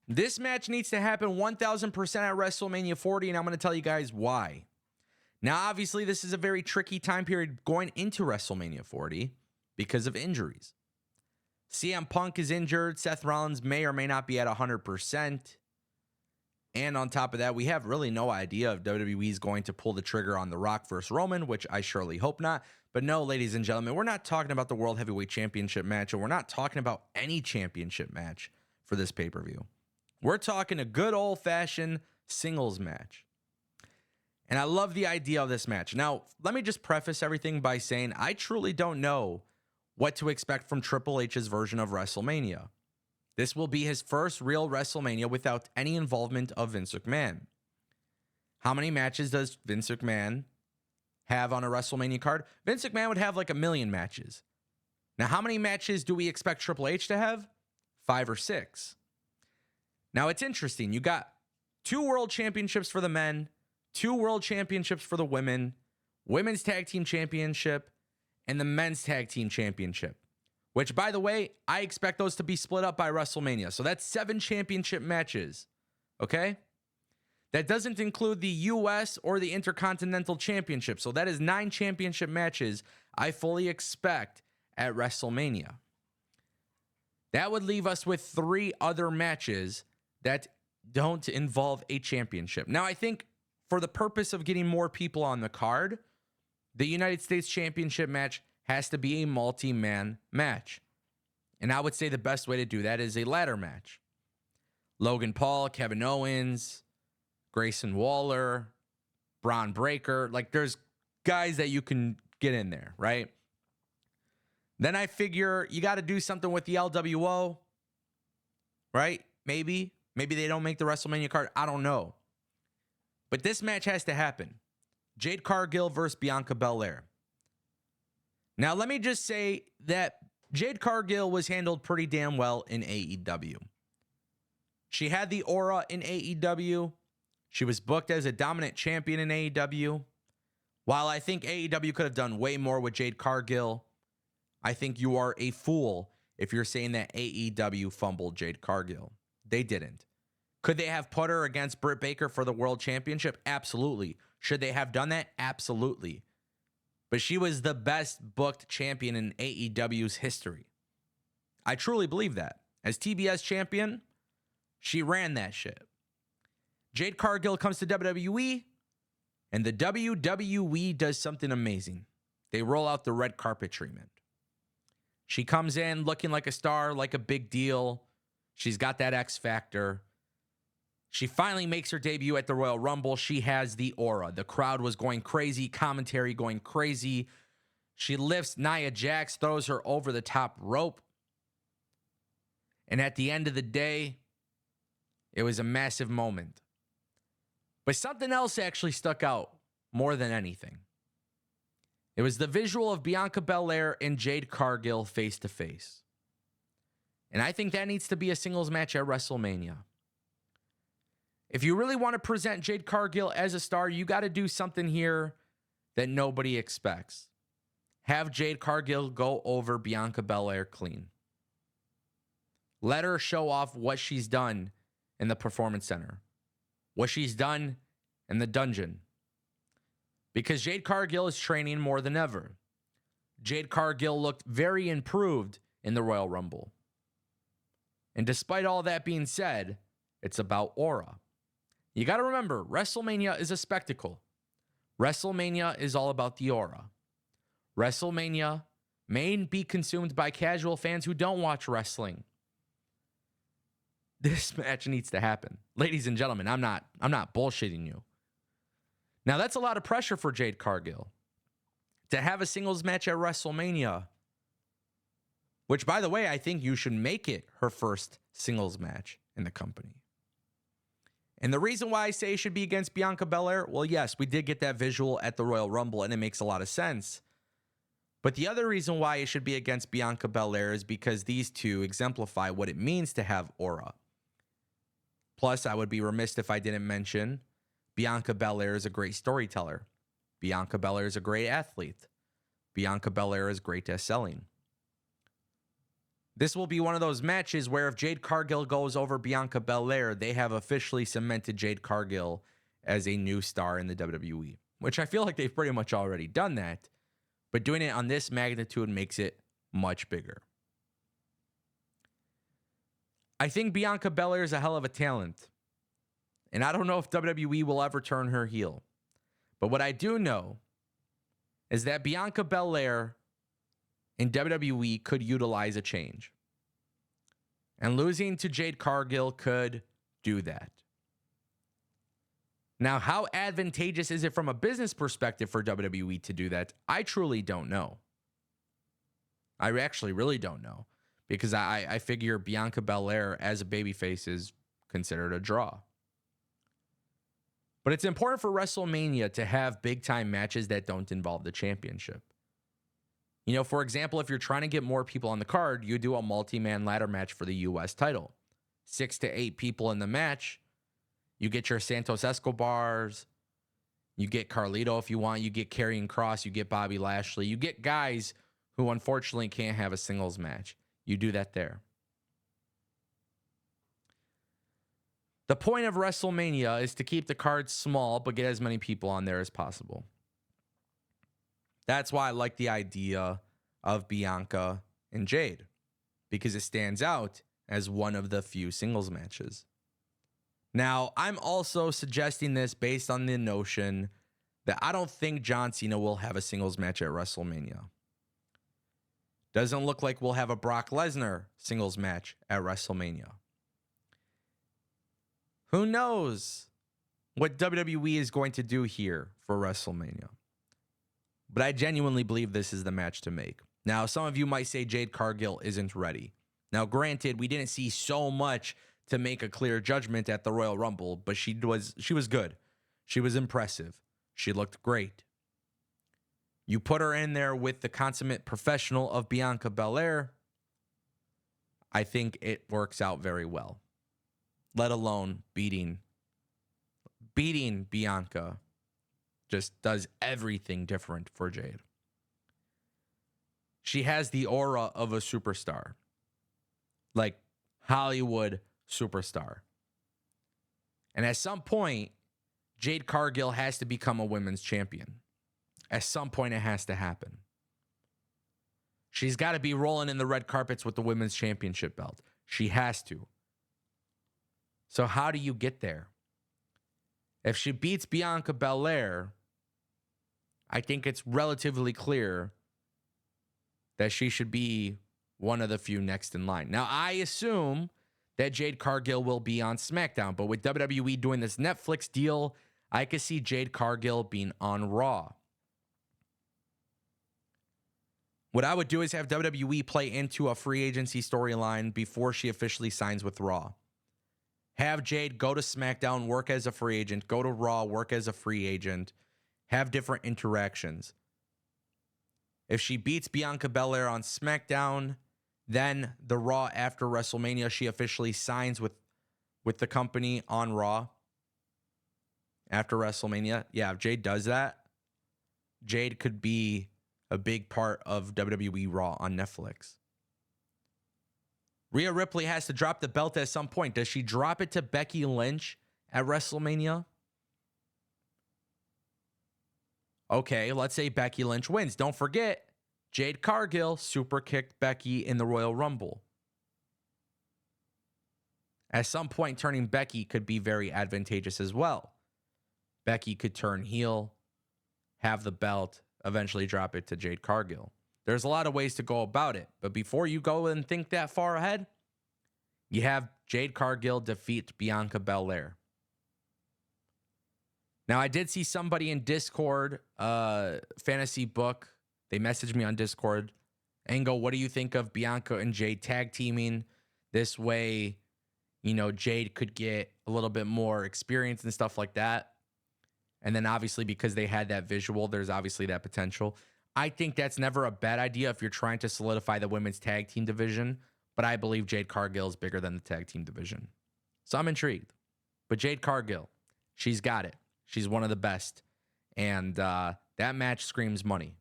This match needs to happen 1000% at WrestleMania 40, and I'm going to tell you guys why. Now, obviously, this is a very tricky time period going into WrestleMania 40 because of injuries. CM Punk is injured. Seth Rollins may or may not be at 100%. And on top of that, we have really no idea if WWE is going to pull the trigger on The Rock versus Roman, which I surely hope not. But no, ladies and gentlemen, we're not talking about the World Heavyweight Championship match, and we're not talking about any championship match for this pay-per-view. We're talking a good old-fashioned singles match. And I love the idea of this match. Now, let me just preface everything by saying I truly don't know what to expect from Triple H's version of WrestleMania. This will be his first real WrestleMania without any involvement of Vince McMahon. How many matches does Vince McMahon have on a WrestleMania card? Vince McMahon would have like 1 million matches. Now, how many matches do we expect Triple H to have? 5 or 6. Now, it's interesting. You got 2 world championships for the men, 2 world championships for the women, women's tag team championship, and the men's tag team championship. Which, by the way, I expect those to be split up by WrestleMania. So that's 7 championship matches, okay? That doesn't include the U.S. or the Intercontinental Championship. So that is 9 championship matches I fully expect at WrestleMania. That would leave us with 3 other matches that don't involve a championship. Now, I think for the purpose of getting more people on the card, the United States Championship match has to be a multi-man match. And I would say the best way to do that is a ladder match. Logan Paul, Kevin Owens, Grayson Waller, Braun Breaker. Like, there's guys that you can get in there, right? Then I figure you got to do something with the LWO, right? Maybe they don't make the WrestleMania card. I don't know. But this match has to happen. Jade Cargill versus Bianca Belair. Now, let me just say that Jade Cargill was handled pretty damn well in AEW. She had the aura in AEW. She was booked as a dominant champion in AEW. While I think AEW could have done way more with Jade Cargill, I think you are a fool if you're saying that AEW fumbled Jade Cargill. They didn't. Could they have put her against Britt Baker for the World Championship? Absolutely. Should they have done that? Absolutely. But she was the best booked champion in AEW's history. I truly believe that. As TBS champion, she ran that shit. Jade Cargill comes to WWE, and the WWE does something amazing. They roll out the red carpet treatment. She comes in looking like a star, like a big deal. She's got that X factor. She finally makes her debut at the Royal Rumble. She has the aura. The crowd was going crazy, commentary going crazy. She lifts Nia Jax, throws her over the top rope. And at the end of the day, it was a massive moment. But something else actually stuck out more than anything. It was the visual of Bianca Belair and Jade Cargill face to face. And I think that needs to be a singles match at WrestleMania. If you really want to present Jade Cargill as a star, you got to do something here that nobody expects. Have Jade Cargill go over Bianca Belair clean. Let her show off what she's done in the Performance Center, what she's done in the dungeon. Because Jade Cargill is training more than ever. Jade Cargill looked very improved in the Royal Rumble. And despite all that being said, it's about aura. You got to remember, WrestleMania is a spectacle. WrestleMania is all about the aura. WrestleMania may be consumed by casual fans who don't watch wrestling. This match needs to happen. Ladies and gentlemen, I'm not bullshitting you. Now, that's a lot of pressure for Jade Cargill to have a singles match at WrestleMania, which, by the way, I think you should make it her first singles match in the company. And the reason why I say it should be against Bianca Belair, well, yes, we did get that visual at the Royal Rumble, and it makes a lot of sense. But the other reason why it should be against Bianca Belair is because these two exemplify what it means to have aura. Plus, I would be remiss if I didn't mention Bianca Belair is a great storyteller. Bianca Belair is a great athlete. Bianca Belair is great at selling. This will be one of those matches where if Jade Cargill goes over Bianca Belair, they have officially cemented Jade Cargill as a new star in the WWE, which I feel like they've pretty much already done that, but doing it on this magnitude makes it much bigger. I think Bianca Belair is a hell of a talent, and I don't know if WWE will ever turn her heel, but what I do know is that Bianca Belair in WWE could utilize a change. And losing to Jade Cargill could do that. Now, how advantageous is it from a business perspective for WWE to do that? I truly don't know. I actually really don't know. Because I figure Bianca Belair as a babyface is considered a draw. But it's important for WrestleMania to have big-time matches that don't involve the championship. You know, for example, if you're trying to get more people on the card, you do a multi-man ladder match for the U.S. title. 6 to 8 people in the match. You get your Santos Escobars. You get Carlito if you want. You get Karrion Kross. You get Bobby Lashley. You get guys who unfortunately can't have a singles match. You do that there. The point of WrestleMania is to keep the card small, but get as many people on there as possible. That's why I like the idea of Bianca and Jade, because it stands out as one of the few singles matches. Now, I'm also suggesting this based on the notion that I don't think John Cena will have a singles match at WrestleMania. Doesn't look like we'll have a Brock Lesnar singles match at WrestleMania. Who knows what WWE is going to do here for WrestleMania? But I genuinely believe this is the match to make. Now, some of you might say Jade Cargill isn't ready. Now, granted, we didn't see so much to make a clear judgment at the Royal Rumble, but she was good. She was impressive. She looked great. You put her in there with the consummate professional of Bianca Belair, I think it works out very well. Let alone beating Bianca just does everything different for Jade. She has the aura of a superstar. Like Hollywood superstar. And at some point, Jade Cargill has to become a women's champion. At some point, it has to happen. She's got to be rolling in the red carpets with the women's championship belt. She has to. So how do you get there? If she beats Bianca Belair, I think it's relatively clear that she should be one of the few next in line. Now, I assume that Jade Cargill will be on SmackDown, but with WWE doing this Netflix deal, I could see Jade Cargill being on Raw. What I would do is have WWE play into a free agency storyline before she officially signs with Raw. Have Jade go to SmackDown, work as a free agent, go to Raw, work as a free agent, have different interactions. If she beats Bianca Belair on SmackDown, then the Raw after WrestleMania, she officially signs with the company on Raw after WrestleMania. Yeah, if Jade does that, Jade could be a big part of WWE Raw on Netflix. Rhea Ripley has to drop the belt at some point. Does she drop it to Becky Lynch at WrestleMania? Okay, let's say Becky Lynch wins. Don't forget, Jade Cargill super kicked Becky in the Royal Rumble. At some point, turning Becky could be very advantageous as well. Becky could turn heel, have the belt, eventually drop it to Jade Cargill. There's a lot of ways to go about it, but before you go and think that far ahead, you have Jade Cargill defeat Bianca Belair. Now, I did see somebody in Discord, Fantasy Book. They messaged me on Discord. Ango, what do you think of Bianca and Jade tag teaming? This way, you know, Jade could get a little bit more experience and stuff like that. And then obviously because they had that visual, there's obviously that potential. I think that's never a bad idea if you're trying to solidify the women's tag team division. But I believe Jade Cargill is bigger than the tag team division. So I'm intrigued. But Jade Cargill, she's got it. She's one of the best. And that match screams money.